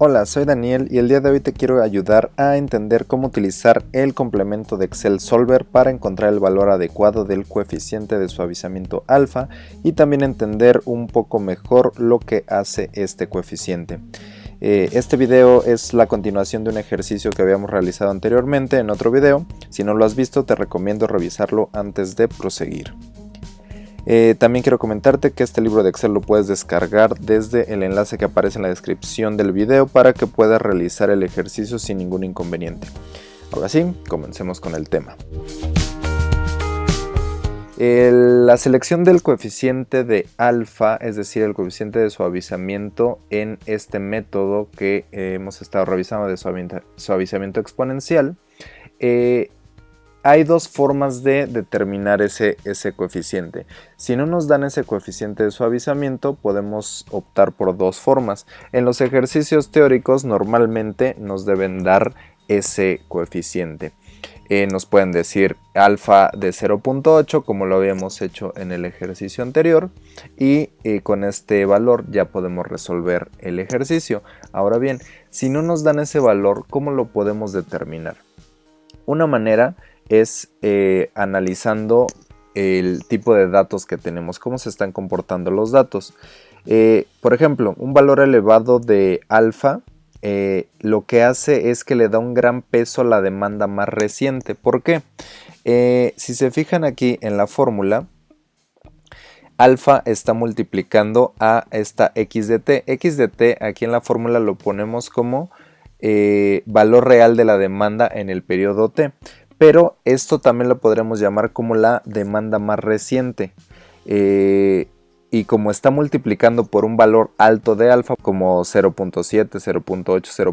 Hola, soy Daniel y el día de hoy te quiero ayudar a entender cómo utilizar el complemento de Excel Solver para encontrar el valor adecuado del coeficiente de suavizamiento alfa y también entender un poco mejor lo que hace este coeficiente. Este video es la continuación de un ejercicio que habíamos realizado anteriormente en otro video. Si no lo has visto, te recomiendo revisarlo antes de proseguir. También quiero comentarte que este libro de Excel lo puedes descargar desde el enlace que aparece en la descripción del video para que puedas realizar el ejercicio sin ningún inconveniente. Ahora sí, comencemos con el tema. La selección del coeficiente de alfa, es decir, el coeficiente de suavizamiento en este método que hemos estado revisando de suavizamiento exponencial, hay dos formas de determinar ese coeficiente. Si no nos dan ese coeficiente de suavizamiento, podemos optar por dos formas. En los ejercicios teóricos normalmente nos deben dar ese coeficiente. Nos pueden decir alfa de 0.8 como lo habíamos hecho en el ejercicio anterior y con este valor ya podemos resolver el ejercicio. Ahora bien, si no nos dan ese valor, ¿cómo lo podemos determinar? Una manera es analizando el tipo de datos que tenemos, cómo se están comportando los datos. Por ejemplo, un valor elevado de alfa lo que hace es que le da un gran peso a la demanda más reciente. ¿Por qué? Si se fijan aquí en la fórmula, alfa está multiplicando a esta x de t. X de t aquí en la fórmula lo ponemos como valor real de la demanda en el periodo t. Pero esto también lo podremos llamar como la demanda más reciente. Y como está multiplicando por un valor alto de alfa, como 0.7, 0.8,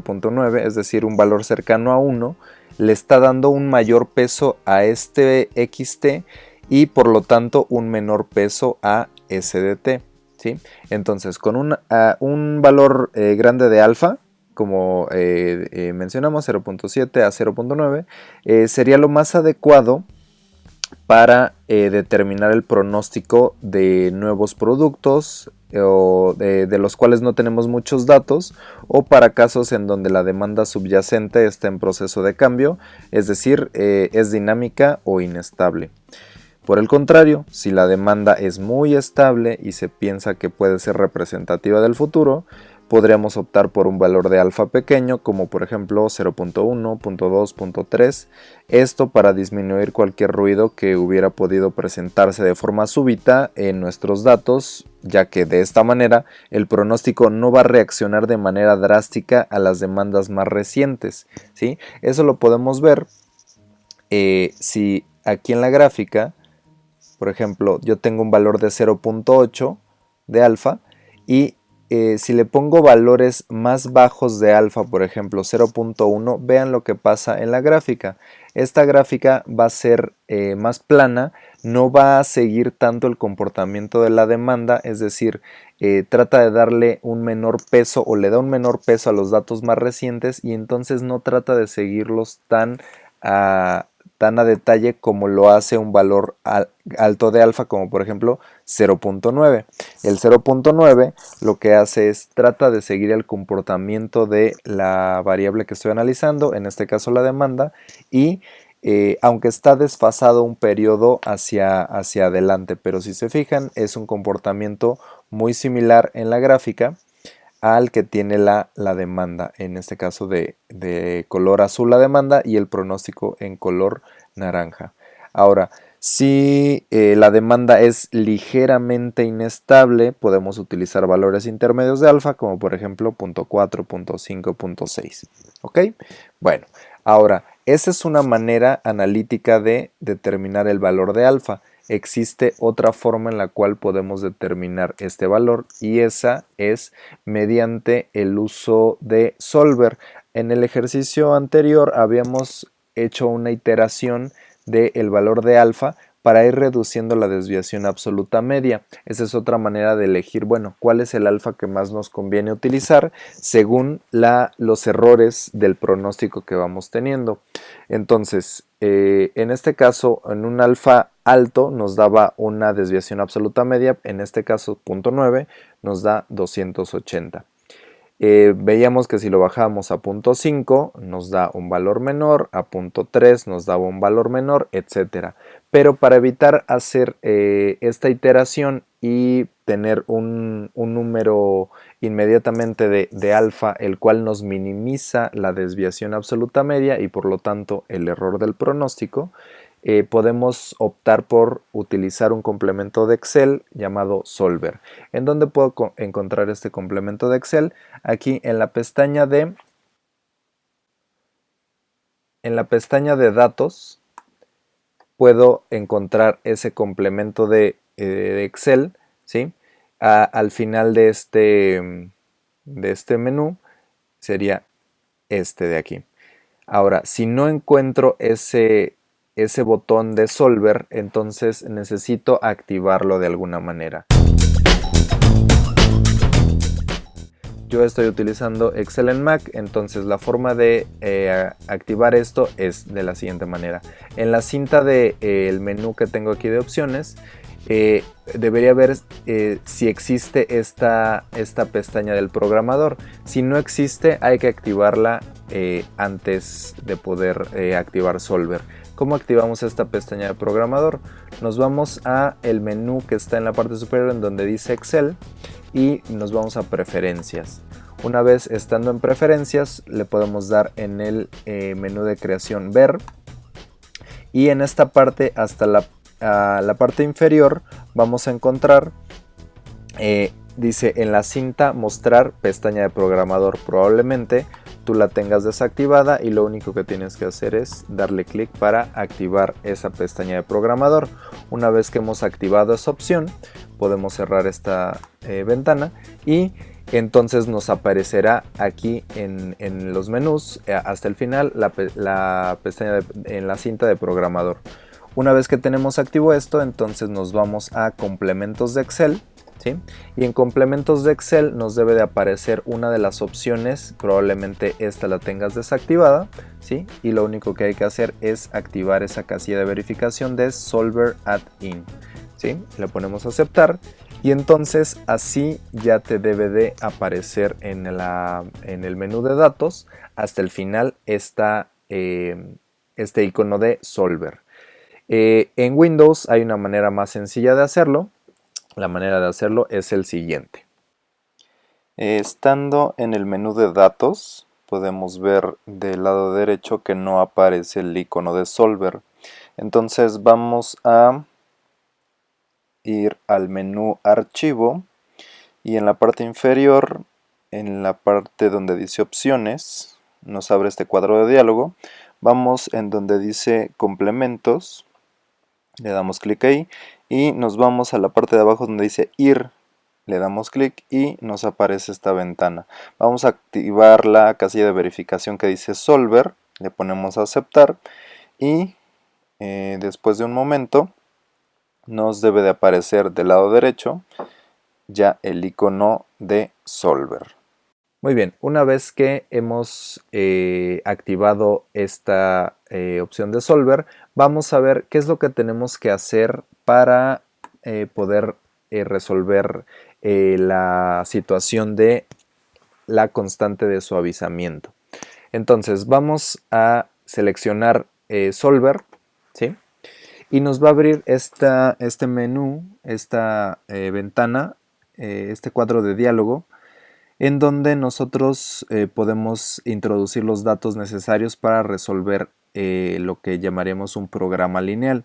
0.9, es decir, un valor cercano a 1, le está dando un mayor peso a este xt y por lo tanto un menor peso a s de t, ¿sí? Entonces, con un valor grande de alfa, como mencionamos, 0.7 a 0.9, sería lo más adecuado para determinar el pronóstico de nuevos productos o de los cuales no tenemos muchos datos, o para casos en donde la demanda subyacente está en proceso de cambio, es decir, es dinámica o inestable. Por el contrario, si la demanda es muy estable y se piensa que puede ser representativa del futuro, podríamos optar por un valor de alfa pequeño, como por ejemplo 0.1, 0.2, 0.3, esto para disminuir cualquier ruido que hubiera podido presentarse de forma súbita en nuestros datos, ya que de esta manera el pronóstico no va a reaccionar de manera drástica a las demandas más recientes, ¿sí? Eso lo podemos ver si aquí en la gráfica, por ejemplo, yo tengo un valor de 0.8 de alfa y si le pongo valores más bajos de alfa, por ejemplo 0.1, vean lo que pasa en la gráfica. Esta gráfica va a ser más plana, no va a seguir tanto el comportamiento de la demanda, es decir, trata de darle un menor peso o le da un menor peso a los datos más recientes y entonces no trata de seguirlos tan a detalle como lo hace un valor alto de alfa, como por ejemplo 0.9. El 0.9 lo que hace es trata de seguir el comportamiento de la variable que estoy analizando, en este caso la demanda, y aunque está desfasado un periodo hacia adelante, pero si se fijan es un comportamiento muy similar en la gráfica al que tiene la demanda, en este caso de color azul la demanda y el pronóstico en color naranja. Ahora, si la demanda es ligeramente inestable, podemos utilizar valores intermedios de alfa, como por ejemplo 0.4, 0.5, 0.6. ¿Ok? Bueno, ahora, esa es una manera analítica de determinar el valor de alfa. Existe otra forma en la cual podemos determinar este valor y esa es mediante el uso de Solver. En el ejercicio anterior habíamos hecho una iteración del valor de alfa para ir reduciendo la desviación absoluta media. Esa es otra manera de elegir, bueno, cuál es el alfa que más nos conviene utilizar según los errores del pronóstico que vamos teniendo. Entonces, en este caso, en un alfa alto nos daba una desviación absoluta media, en este caso 0.9 nos da 280. Veíamos que si lo bajábamos a punto 5 nos da un valor menor, a punto 3 nos daba un valor menor, etc. Pero para evitar hacer esta iteración y tener un número inmediatamente de alfa, el cual nos minimiza la desviación absoluta media y por lo tanto el error del pronóstico, podemos optar por utilizar un complemento de Excel llamado Solver. ¿En dónde puedo encontrar este complemento de Excel? Aquí en la pestaña de datos puedo encontrar ese complemento de Excel, ¿sí? Al final de este menú sería este de aquí. Ahora, si no encuentro ese botón de Solver, entonces necesito activarlo de alguna manera. Yo estoy utilizando Excel en Mac, entonces la forma de activar esto es de la siguiente manera. En la cinta del menú que tengo aquí de opciones, debería ver si existe esta pestaña del programador. Si no existe, hay que activarla antes de poder activar Solver. ¿Cómo activamos esta pestaña de programador? Nos vamos a el menú que está en la parte superior en donde dice Excel y nos vamos a preferencias. Una vez estando en preferencias, le podemos dar en el menú de creación ver, y en esta parte hasta la parte inferior vamos a encontrar dice en la cinta mostrar pestaña de programador. Probablemente tú la tengas desactivada y lo único que tienes que hacer es darle clic para activar esa pestaña de programador. Una vez que hemos activado esa opción, podemos cerrar esta ventana y entonces nos aparecerá aquí en los menús hasta el final la pestaña en la cinta de programador. Una vez que tenemos activo esto, entonces nos vamos a complementos de Excel, ¿sí? Y en complementos de Excel nos debe de aparecer una de las opciones, probablemente esta la tengas desactivada, ¿sí? Y lo único que hay que hacer es activar esa casilla de verificación de Solver Add-in, ¿sí? Le ponemos a aceptar y entonces así ya te debe de aparecer en el menú de datos hasta el final este icono de Solver. En Windows hay una manera más sencilla de hacerlo. La manera de hacerlo es el siguiente. Estando en el menú de datos, podemos ver del lado derecho que no aparece el icono de Solver. Entonces vamos a ir al menú archivo y en la parte inferior, en la parte donde dice opciones, nos abre este cuadro de diálogo. Vamos en donde dice complementos, le damos clic ahí y nos vamos a la parte de abajo donde dice ir, le damos clic y nos aparece esta ventana. Vamos a activar la casilla de verificación que dice Solver, le ponemos a aceptar y después de un momento nos debe de aparecer del lado derecho ya el icono de Solver. Muy bien, una vez que hemos activado esta opción de Solver, vamos a ver qué es lo que tenemos que hacer para poder resolver la situación de la constante de suavizamiento. Entonces vamos a seleccionar Solver, ¿sí? Y nos va a abrir este menú, esta ventana, este cuadro de diálogo, en donde nosotros podemos introducir los datos necesarios para resolver lo que llamaremos un programa lineal.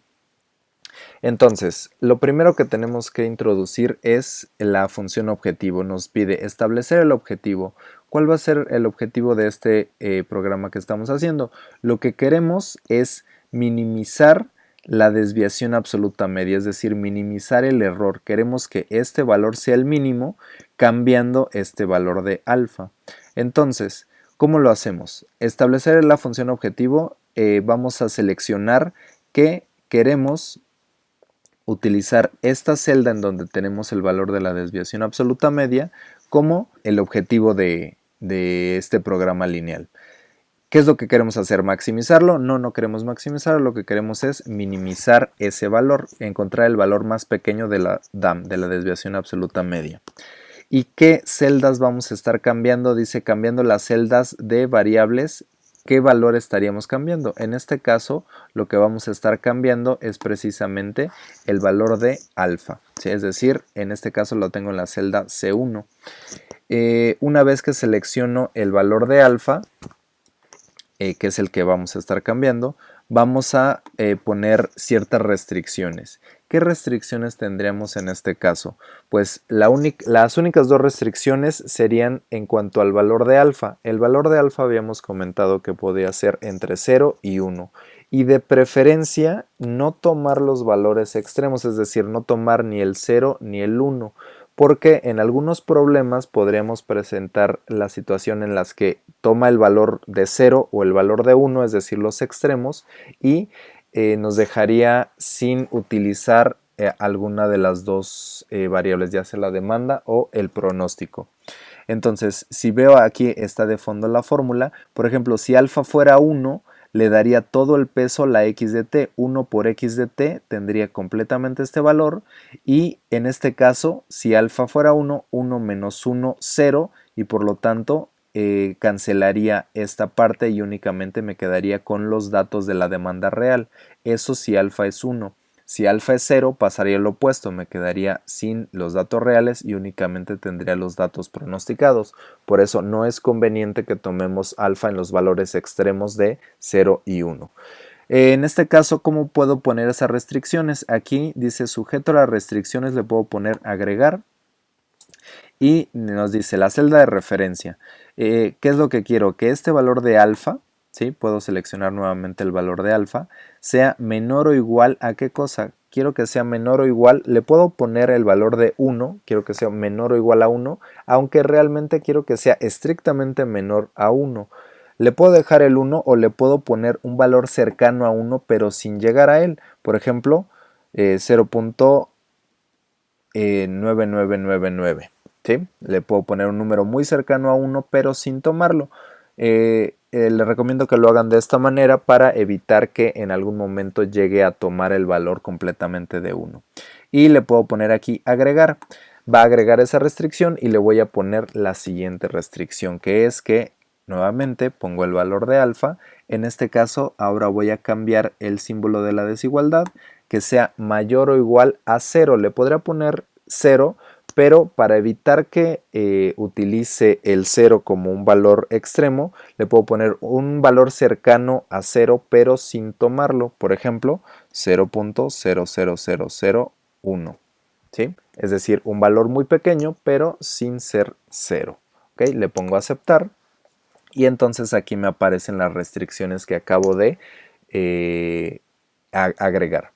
Entonces, lo primero que tenemos que introducir es la función objetivo. Nos pide establecer el objetivo. ¿Cuál va a ser el objetivo de este programa que estamos haciendo? Lo que queremos es minimizar la desviación absoluta media, es decir, minimizar el error. Queremos que este valor sea el mínimo cambiando este valor de alfa. Entonces, ¿cómo lo hacemos? Establecer la función objetivo, vamos a seleccionar que queremos utilizar esta celda en donde tenemos el valor de la desviación absoluta media como el objetivo de este programa lineal. ¿Qué es lo que queremos hacer? ¿Maximizarlo? No, no queremos maximizarlo, lo que queremos es minimizar ese valor, encontrar el valor más pequeño de la DAM, de la desviación absoluta media. ¿Y qué celdas vamos a estar cambiando? Dice cambiando las celdas de variables. ¿Qué valor estaríamos cambiando? En este caso, lo que vamos a estar cambiando es precisamente el valor de alfa, ¿sí? Es decir, en este caso lo tengo en la celda C1. Una vez que selecciono el valor de alfa, que es el que vamos a estar cambiando, vamos a poner ciertas restricciones. ¿Qué restricciones tendríamos en este caso? Pues las únicas dos restricciones serían en cuanto al valor de alfa. El valor de alfa habíamos comentado que podía ser entre 0 y 1. Y de preferencia no tomar los valores extremos, es decir, no tomar ni el 0 ni el 1. Porque en algunos problemas podríamos presentar la situación en las que toma el valor de 0 o el valor de 1, es decir, los extremos, y nos dejaría sin utilizar alguna de las dos variables, ya sea la demanda o el pronóstico. Entonces, si veo aquí está de fondo la fórmula, por ejemplo, si alfa fuera 1, le daría todo el peso la x de t. 1 por x de t tendría completamente este valor, y en este caso, si alfa fuera 1, 1 menos 1, 0, y por lo tanto cancelaría esta parte y únicamente me quedaría con los datos de la demanda real. Eso si alfa es 1. Si alfa es 0, pasaría lo opuesto, me quedaría sin los datos reales y únicamente tendría los datos pronosticados. Por eso no es conveniente que tomemos alfa en los valores extremos de 0 y 1. En este caso, ¿cómo puedo poner esas restricciones? Aquí dice sujeto a las restricciones, le puedo poner agregar. Y nos dice la celda de referencia. ¿Qué es lo que quiero? Que este valor de alfa, ¿sí? Puedo seleccionar nuevamente el valor de alfa, sea menor o igual a ¿qué cosa? Quiero que sea menor o igual, le puedo poner el valor de 1, quiero que sea menor o igual a 1, aunque realmente quiero que sea estrictamente menor a 1. Le puedo dejar el 1 o le puedo poner un valor cercano a 1 pero sin llegar a él. Por ejemplo, 0.9999. ¿Sí? Le puedo poner un número muy cercano a 1 pero sin tomarlo. Le recomiendo que lo hagan de esta manera para evitar que en algún momento llegue a tomar el valor completamente de 1. Y le puedo poner aquí agregar. Va a agregar esa restricción y le voy a poner la siguiente restricción, que es que nuevamente pongo el valor de alfa. En este caso ahora voy a cambiar el símbolo de la desigualdad, que sea mayor o igual a 0. Le podría poner 0, pero para evitar que utilice el 0 como un valor extremo, le puedo poner un valor cercano a 0 pero sin tomarlo. Por ejemplo, 0.00001, ¿sí? Es decir, un valor muy pequeño pero sin ser 0. ¿Okay? Le pongo aceptar y entonces aquí me aparecen las restricciones que acabo de agregar.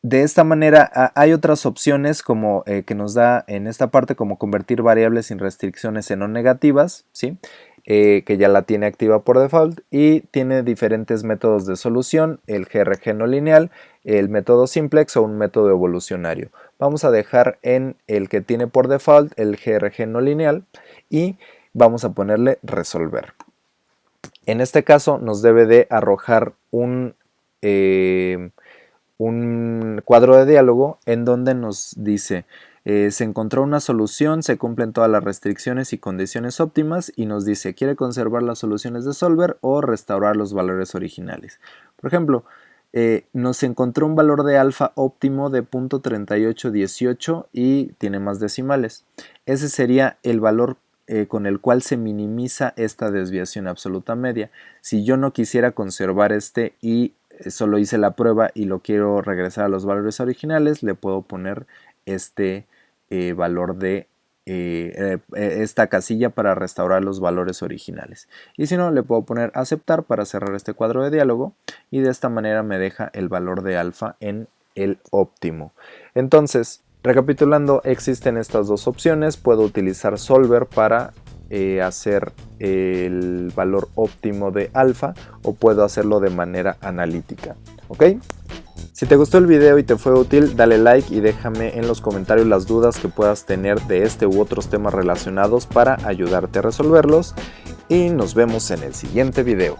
De esta manera hay otras opciones como que nos da en esta parte, como convertir variables sin restricciones en no negativas, ¿sí? Que ya la tiene activa por default, y tiene diferentes métodos de solución: el GRG no lineal, el método simplex o un método evolucionario. Vamos a dejar en el que tiene por default el GRG no lineal y vamos a ponerle resolver. En este caso nos debe de arrojar un cuadro de diálogo en donde nos dice se encontró una solución, se cumplen todas las restricciones y condiciones óptimas, y nos dice quiere conservar las soluciones de solver o restaurar los valores originales. Por ejemplo, nos encontró un valor de alfa óptimo de 0.3818 y tiene más decimales. Ese sería el valor con el cual se minimiza esta desviación absoluta media. Si yo no quisiera conservar este y solo hice la prueba y lo quiero regresar a los valores originales, le puedo poner este valor de esta casilla para restaurar los valores originales. Y si no, le puedo poner aceptar para cerrar este cuadro de diálogo, y de esta manera me deja el valor de alfa en el óptimo. Entonces, recapitulando, existen estas dos opciones. Puedo utilizar solver para hacer el valor óptimo de alfa, o puedo hacerlo de manera analítica. ¿Ok? Si te gustó el video y te fue útil, dale like y déjame en los comentarios las dudas que puedas tener de este u otros temas relacionados para ayudarte a resolverlos, y nos vemos en el siguiente video.